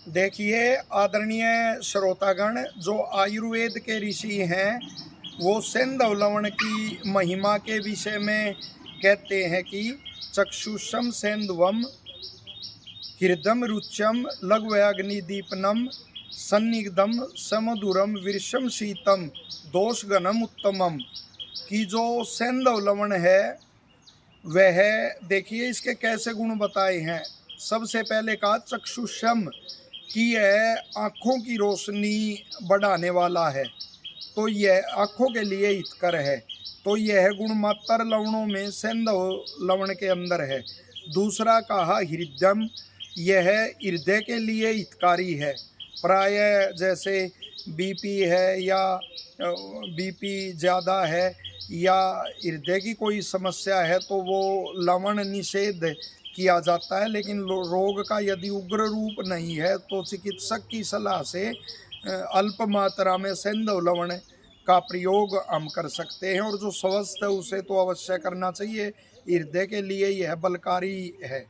देखिए आदरणीय श्रोतागण, जो आयुर्वेद के ऋषि हैं वो सेंधव लवण की महिमा के विषय में कहते हैं कि चक्षुषम सेंधवम हृदम रुच्यम लघ्वयाग्निदीपनम सन्निग्धम समधुरम विरसम शीतम दोषगणम उत्तमम। की जो सेंधव लवण है वह, देखिए इसके कैसे गुण बताए हैं। सबसे पहले कहा चक्षुषम कि यह आँखों की रोशनी बढ़ाने वाला है, तो यह आँखों के लिए हितकर है। तो यह गुण मात्र लवणों में सेंधव लवण के अंदर है। दूसरा कहा हृदयम, यह हृदय के लिए हितकारी है। प्राय जैसे बीपी है या बीपी ज़्यादा है या हृदय की कोई समस्या है तो वो लवण निषेध किया जाता है, लेकिन रोग का यदि उग्र रूप नहीं है तो चिकित्सक की सलाह से अल्प मात्रा में सेंधव लवण का प्रयोग हम कर सकते हैं, और जो स्वस्थ है उसे तो अवश्य करना चाहिए। हृदय के लिए यह बलकारी है।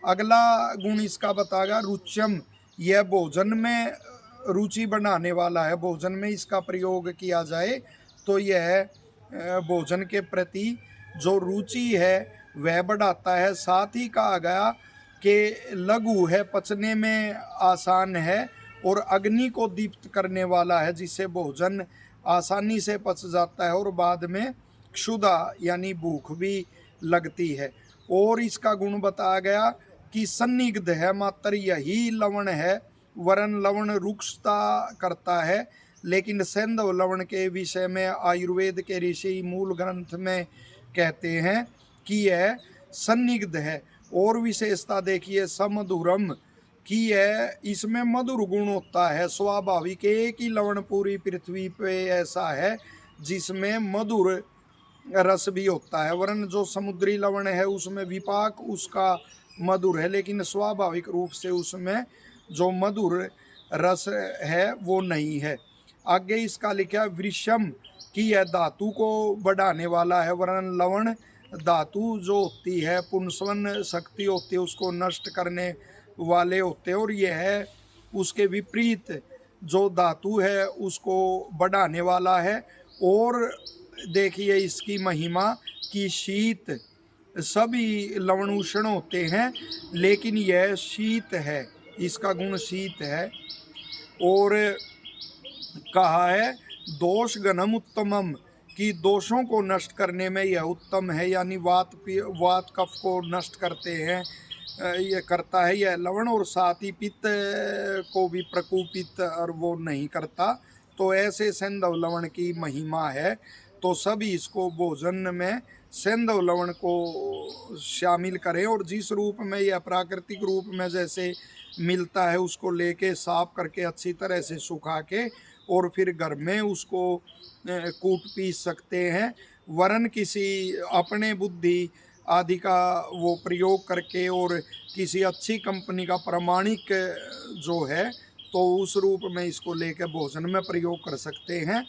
अगला गुण इसका बताएगा रुच्यम, यह भोजन में रुचि बढ़ाने वाला है। भोजन में इसका प्रयोग किया जाए तो यह भोजन के प्रति जो रुचि है वह बढ़ाता है। साथ ही कहा गया कि लघु है, पचने में आसान है और अग्नि को दीप्त करने वाला है, जिससे भोजन आसानी से पच जाता है और बाद में क्षुधा यानी भूख भी लगती है। और इसका गुण बताया गया कि सन्निग्ध है, मात्र यही लवण है, वरन लवण रुक्षता करता है। लेकिन सेंधव लवण के विषय में आयुर्वेद के ऋषि मूल ग्रंथ में कहते हैं कि यह सन्निग्ध है। और विशेषता देखिए समधुरम, कि यह इसमें मधुर गुण होता है। स्वाभाविक एक ही लवण पूरी पृथ्वी पे ऐसा है जिसमें मधुर रस भी होता है, वरन जो समुद्री लवण है उसमें विपाक उसका मधुर है, लेकिन स्वाभाविक रूप से उसमें जो मधुर रस है वो नहीं है। आगे इसका लिखा वृषम, कि यह धातु को बढ़ाने वाला है, वरन लवण धातु जो होती है पुंसवन शक्ति होती है उसको नष्ट करने वाले होते हैं, और यह उसके विपरीत जो धातु है उसको बढ़ाने वाला है। और देखिए इसकी महिमा कि शीत, सभी लवण उष्ण होते हैं लेकिन यह शीत है, इसका गुण शीत है। और कहा है दोष गणम उत्तमम, कि दोषों को नष्ट करने में यह उत्तम है, यानी वात कफ को नष्ट करते हैं ये करता है यह लवण, और साथ ही पित्त को भी प्रकोपित और वो नहीं करता। तो ऐसे सेंधव लवण की महिमा है। तो सभी इसको भोजन में सेंधव लवण को शामिल करें, और जिस रूप में यह प्राकृतिक रूप में जैसे मिलता है उसको लेके साफ करके अच्छी तरह से सुखा के और फिर घर में उसको कूट पीस सकते हैं, वरन किसी अपने बुद्धि आदि का वो प्रयोग करके और किसी अच्छी कंपनी का प्रमाणिक जो है तो उस रूप में इसको लेकर भोजन में प्रयोग कर सकते हैं।